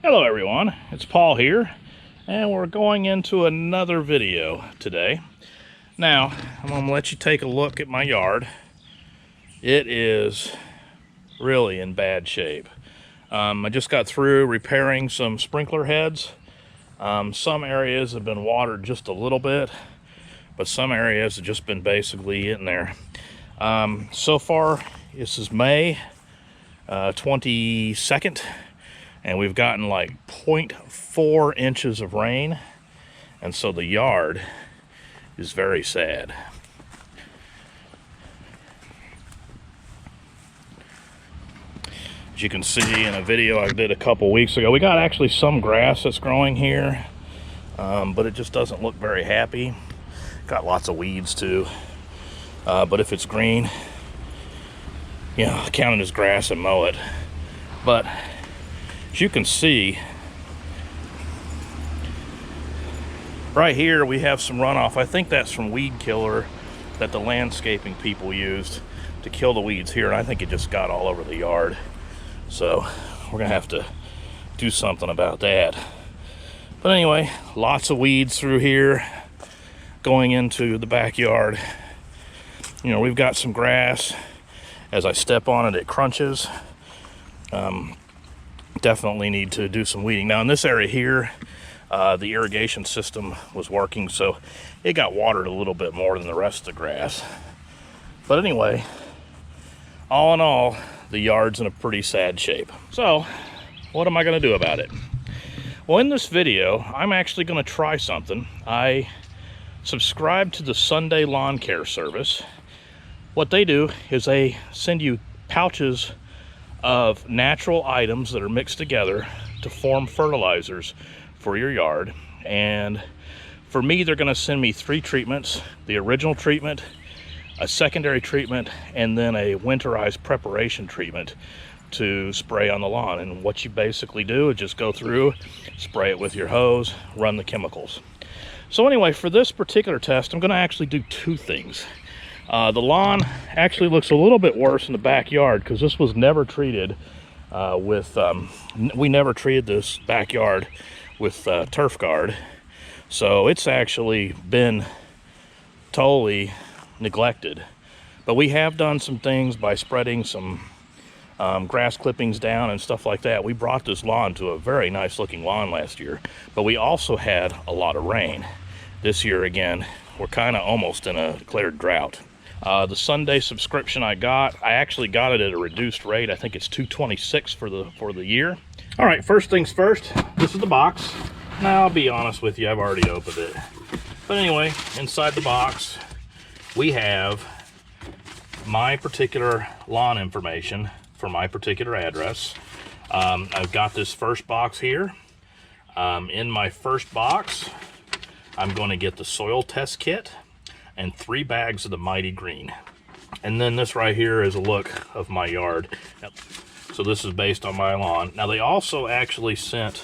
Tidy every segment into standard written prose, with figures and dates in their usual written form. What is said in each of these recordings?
Hello everyone, it's Paul here, and we're going into another video today. Now, I'm going to let you take a look at my yard. It is really in bad shape. I just got through repairing some sprinkler heads. Some areas have been watered just a little bit, but some areas have just been basically in there. So far, this is May 22nd. And we've gotten like 0.4 inches of rain, and so the yard is very sad. As you can see in a video I did a couple weeks ago, we got actually some grass that's growing here, but it just doesn't look very happy. Got lots of weeds too, but if it's green, you know, count it as grass and mow it. But as you can see, right here we have some runoff. I think that's from weed killer that the landscaping people used to kill the weeds here, and I think it just got all over the yard. So we're gonna have to do something about that. But anyway, lots of weeds through here going into the backyard. You know, we've got some grass. As I step on it, it crunches. Definitely need to do some weeding. Now in this area here, the irrigation system was working, so it got watered a little bit more than the rest of the grass. But anyway, all in all, the yard's in a pretty sad shape. So what am I going to do about it? Well, in this video, I'm actually going to try something. I subscribe to the Sunday Lawn Care service. What they do is they send you pouches of natural items that are mixed together to form fertilizers for your yard. And for me, they're going to send me 3 treatments: the original treatment, a secondary treatment, and then a winterized preparation treatment to spray on the lawn. And what you basically do is just go through, spray it with your hose, run the chemicals. So anyway, for this particular test, I'm going to actually do 2 things. The lawn actually looks a little bit worse in the backyard because this was never treated we never treated this backyard with turf guard. So it's actually been totally neglected. But we have done some things by spreading some grass clippings down and stuff like that. We brought this lawn to a very nice looking lawn last year, but we also had a lot of rain. This year, again, we're kind of almost in a declared drought. The Sunday subscription I actually got it at a reduced rate. I think it's $226 for the year. All right, first things first, this is the box. Now, I'll be honest with you, I've already opened it. But anyway, inside the box, we have my particular lawn information for my particular address. I've got this first box here. In my first box, I'm going to get the soil test kit and 3 bags of the Mighty Green. And then this right here is a look of my yard. So this is based on my lawn. Now they also actually sent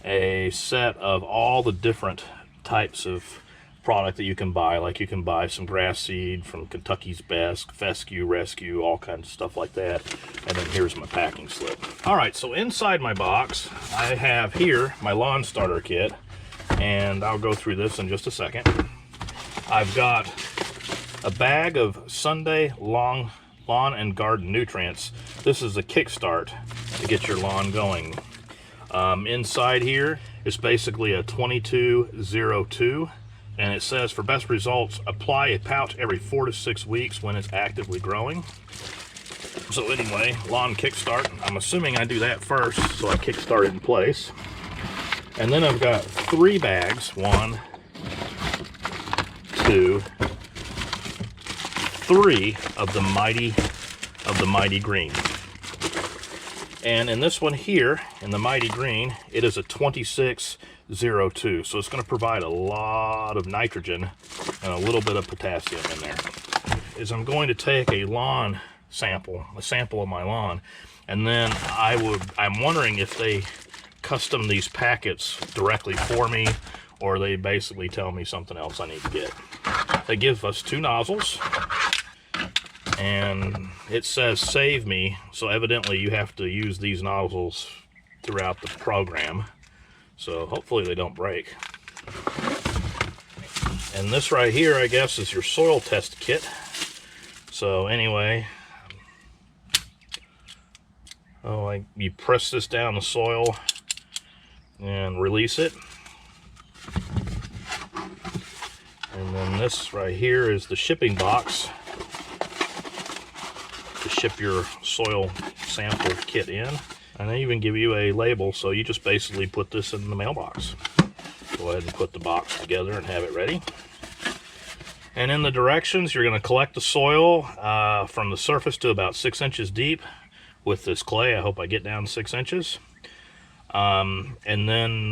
a set of all the different types of product that you can buy. Like you can buy some grass seed from Kentucky's Best, Fescue, Rescue, all kinds of stuff like that. And then here's my packing slip. All right, so inside my box, I have here my lawn starter kit, and I'll go through this in just a second. I've got a bag of Sunday Lawn and Garden Nutrients. This is a kickstart to get your lawn going. Inside here is basically a 2202, and it says for best results, apply a pouch every 4 to 6 weeks when it's actively growing. So anyway, Lawn Kickstart. I'm assuming I do that first, so I kickstart it in place. And then I've got 3 bags. 1, 2, 3 of the Mighty Green. And in this one here, in the Mighty Green, it is a 2602. So it's going to provide a lot of nitrogen and a little bit of potassium in there. Is I'm going to take a sample of my lawn, and then I'm wondering if they custom these packets directly for me, or they basically tell me something else I need to get. They give us 2 nozzles, and it says save me, so evidently you have to use these nozzles throughout the program. So hopefully they don't break. And this right here, I guess, is your soil test kit. So anyway, you press this down the soil and release it. And then this right here is the shipping box to ship your soil sample kit in. And they even give you a label, so you just basically put this in the mailbox. Go ahead and put the box together and have it ready. And in the directions, you're going to collect the soil from the surface to about 6 inches deep with this clay. I hope I get down 6 inches. And then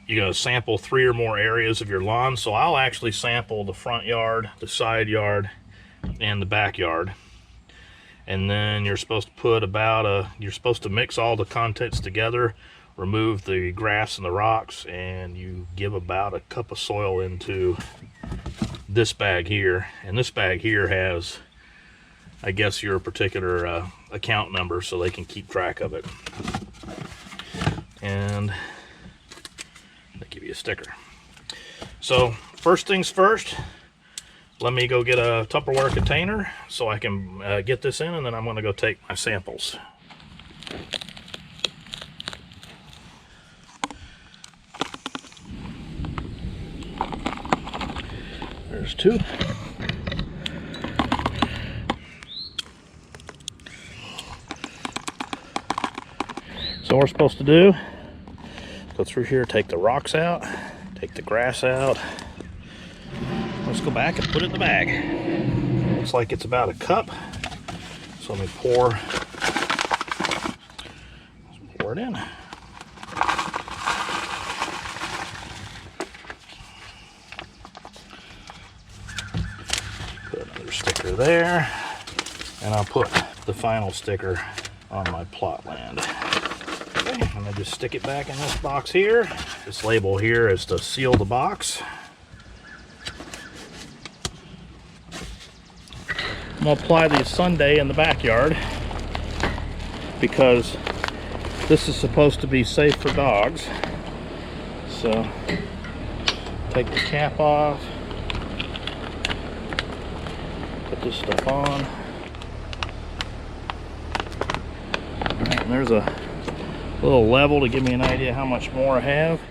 you're going to sample 3 or more areas of your lawn. So I'll actually sample the front yard, the side yard, and the backyard. And then you're supposed to put you're supposed to mix all the contents together, remove the grass and the rocks, and you give about a cup of soil into this bag here. And this bag here has, I guess, your particular account number so they can keep track of it. And they give you a sticker. So first things first, let me go get a Tupperware container so I can get this in, and then I'm going to go take my samples. There's 2. So what we're supposed to do, go through here, take the rocks out, take the grass out. Let's go back and put it in the bag. Looks like it's about a cup. So let me pour it in. Put another sticker there. And I'll put the final sticker on my plot land. Okay, I'm gonna just stick it back in this box here. This label here is to seal the box. I'm going to apply the Sunday in the backyard because this is supposed to be safe for dogs. So take the cap off, put this stuff on. Alright, and there's a little level to give me an idea how much more I have.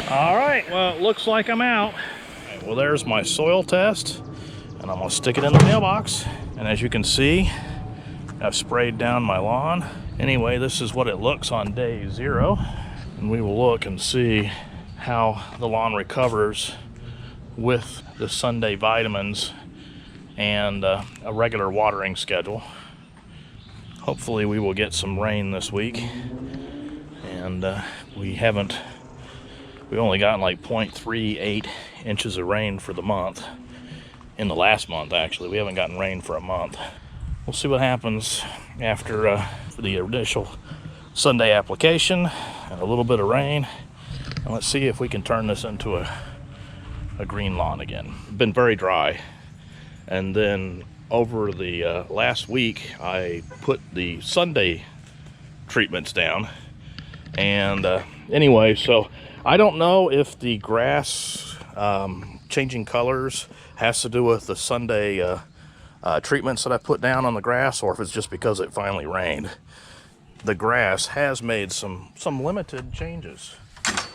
All right, well, it looks like I'm out. Right, well, there's my soil test, and I'm gonna stick it in the mailbox. And as you can see, I've sprayed down my lawn. Anyway, this is what it looks on day 0. And we will look and see how the lawn recovers with the Sunday vitamins and a regular watering schedule. Hopefully we will get some rain this week. And we've only gotten like 0.38 inches of rain for the month. In the last month, actually. We haven't gotten rain for a month. We'll see what happens after the initial Sunday application and a little bit of rain. And let's see if we can turn this into a green lawn again. It's been very dry. And then over the last week, I put the Sunday treatments down. And anyway, so I don't know if the grass changing colors has to do with the Sunday treatments that I put down on the grass, or if it's just because it finally rained. The grass has made some limited changes.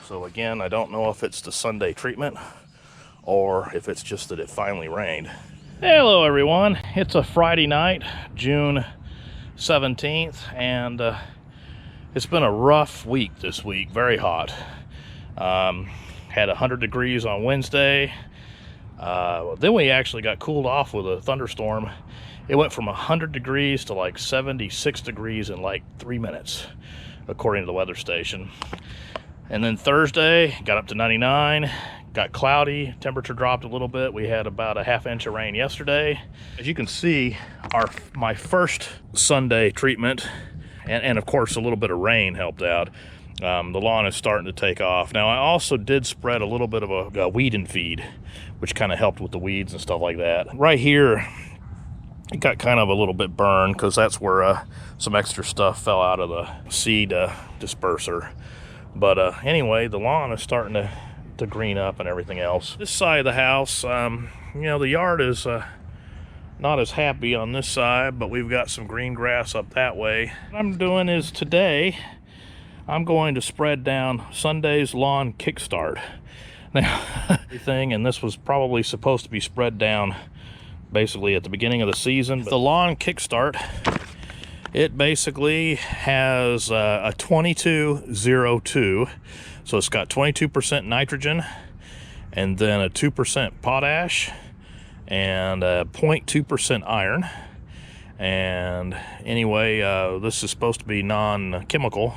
So again, I don't know if it's the Sunday treatment or if it's just that it finally rained. Hello everyone, it's a Friday night, June 17th, and it's been a rough week this week, very hot. Had 100 degrees on Wednesday. Then we actually got cooled off with a thunderstorm. It went from 100 degrees to like 76 degrees in like 3 minutes, according to the weather station. And then Thursday, got up to 99, got cloudy, temperature dropped a little bit. We had about a ½ inch of rain yesterday. As you can see, my first Sunday treatment, and of course a little bit of rain helped out. The lawn is starting to take off. Now I also did spread a little bit of a weed and feed, which kind of helped with the weeds and stuff like that. Right here, it got kind of a little bit burned because that's where some extra stuff fell out of the seed disperser. But anyway, the lawn is starting to green up and everything else. This side of the house, you know, the yard is not as happy on this side, but we've got some green grass up that way. What I'm doing is today, I'm going to spread down Sunday's Lawn Kickstart. Now, everything, and this was probably supposed to be spread down basically at the beginning of the season. But the Lawn Kickstart, it basically has a 2202. So it's got 22% nitrogen, and then a 2% potash, and 0.2% iron. And anyway, this is supposed to be non-chemical,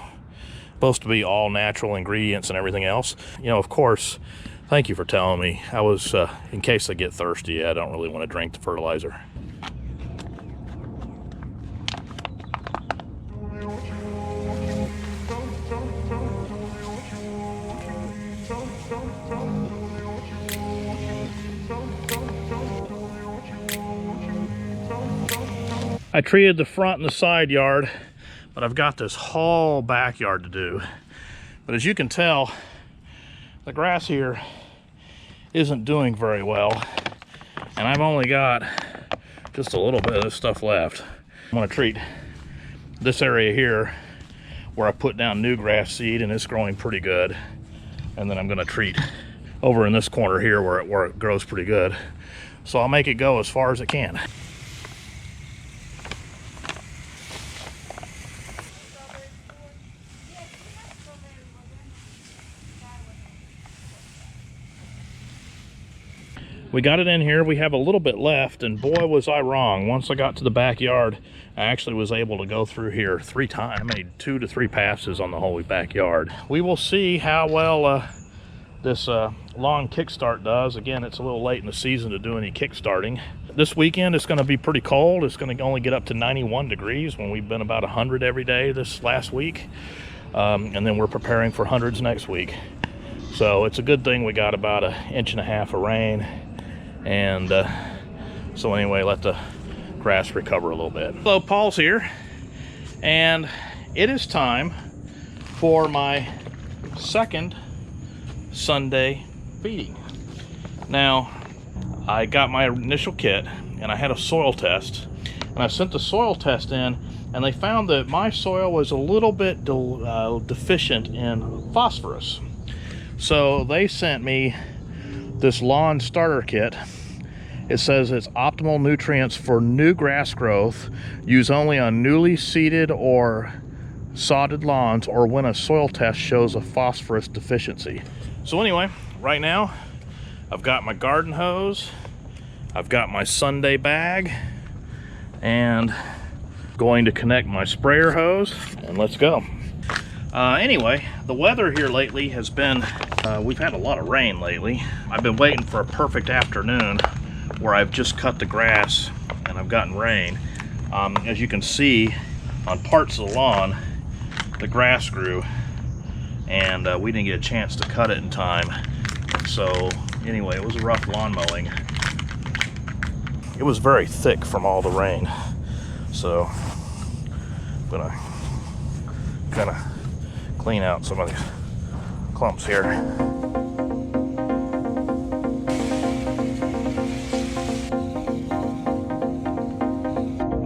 supposed to be all natural ingredients and everything else. You know, of course, thank you for telling me. I was, in case I get thirsty, I don't really want to drink the fertilizer. I treated the front and the side yard, but I've got this whole backyard to do. But as you can tell, the grass here isn't doing very well, and I've only got just a little bit of this stuff left. I'm gonna treat this area here where I put down new grass seed, and it's growing pretty good. And then I'm gonna treat over in this corner here where it grows pretty good. So I'll make it go as far as it can. We got it in here. We have a little bit left, and boy was I wrong. Once I got to the backyard, I actually was able to go through here 3 times. I made 2 to 3 passes on the whole backyard. We will see how well this Lawn Kickstart does. Again, it's a little late in the season to do any kickstarting. This weekend it's going to be pretty cold. It's going to only get up to 91 degrees when we've been about 100 every day this last week. And then we're preparing for hundreds next week. So it's a good thing we got about 1.5 inches of rain. And so anyway, let the grass recover a little bit. Hello, Paul's here, and it is time for my second Sunday feeding. Now, I got my initial kit, and I had a soil test, and I sent the soil test in, and they found that my soil was a little bit deficient in phosphorus. So they sent me this lawn starter kit. It says it's optimal nutrients for new grass growth, use only on newly seeded or sodded lawns, or when a soil test shows a phosphorus deficiency. So anyway, right now I've got my garden hose, I've got my Sunday bag, and going to connect my sprayer hose, and let's go. Anyway, the weather here lately has been, we've had a lot of rain lately. I've been waiting for a perfect afternoon where I've just cut the grass and I've gotten rain. As you can see, on parts of the lawn, the grass grew, and we didn't get a chance to cut it in time. So anyway, it was a rough lawn mowing. It was very thick from all the rain. So I'm gonna kind of clean out some of these clumps here.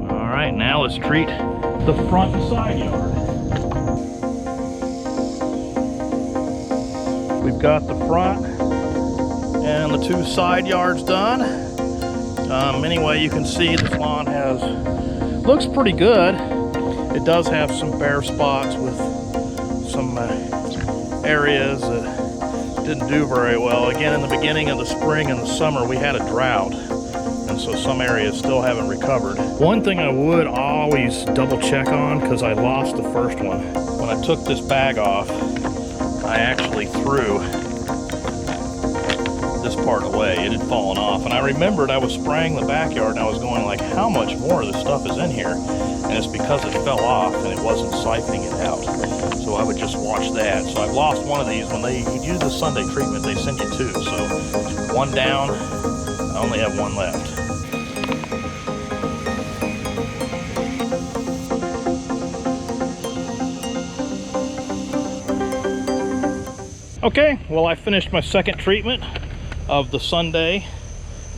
All right, now let's treat the front and side yard. We've got the front and the 2 side yards done. Anyway, you can see this lawn looks pretty good. It does have some bare spots with some areas that didn't do very well. Again, in the beginning of the spring and the summer, we had a drought, and so some areas still haven't recovered. One thing I would always double check on, because I lost the first one, when I took this bag off, I actually threw this part away. It had fallen off, and I remembered I was spraying the backyard and I was going like, how much more of this stuff is in here? And it's because it fell off and it wasn't siphoning it out. So I would just wash that. So I've lost one of these. When you use the Sunday treatment, they send you two. So one down, I only have one left. Okay, well, I finished my second treatment of the Sunday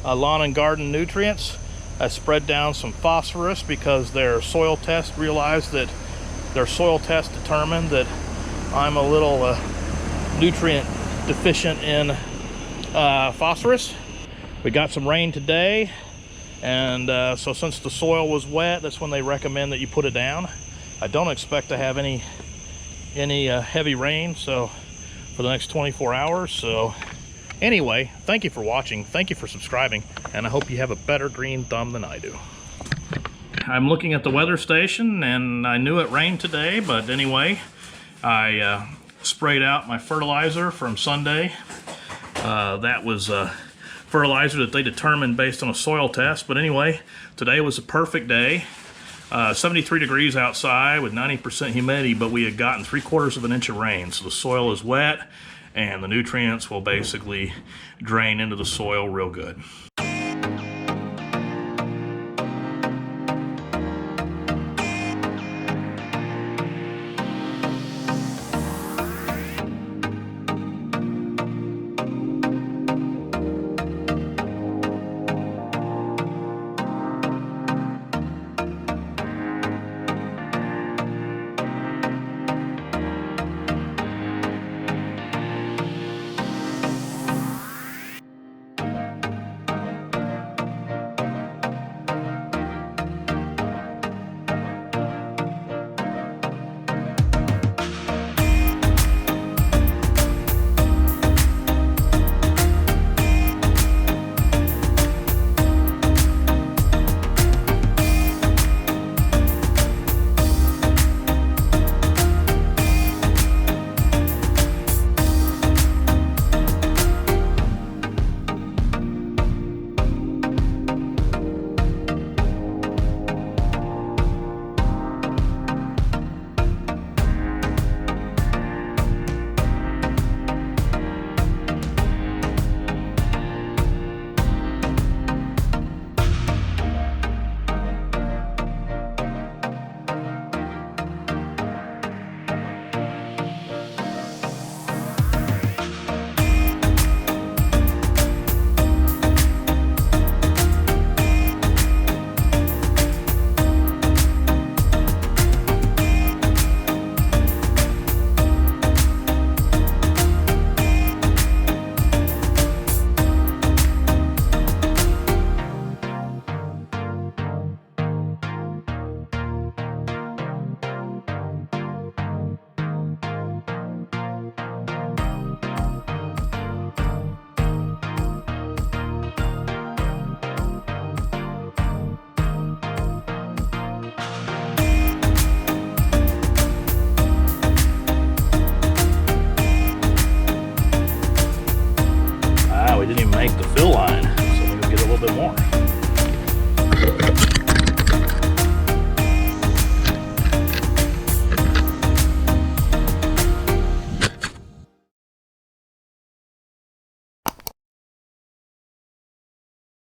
lawn and garden nutrients. I spread down some phosphorus because their soil test realized that their soil test determined that I'm a little nutrient deficient in phosphorus. We got some rain today, and so since the soil was wet, that's when they recommend that you put it down. I don't expect to have any heavy rain for the next 24 hours. So anyway, thank you for watching, thank you for subscribing, and I hope you have a better green thumb than I do. I'm looking at the weather station, and I knew it rained today, but anyway, I sprayed out my fertilizer from Sunday. That was fertilizer that they determined based on a soil test. But anyway, today was a perfect day. 73 degrees outside with 90% humidity, but we had gotten 3/4 of an inch of rain. So the soil is wet, and the nutrients will basically drain into the soil real good. We didn't even make the fill line, so we'll get a little bit more.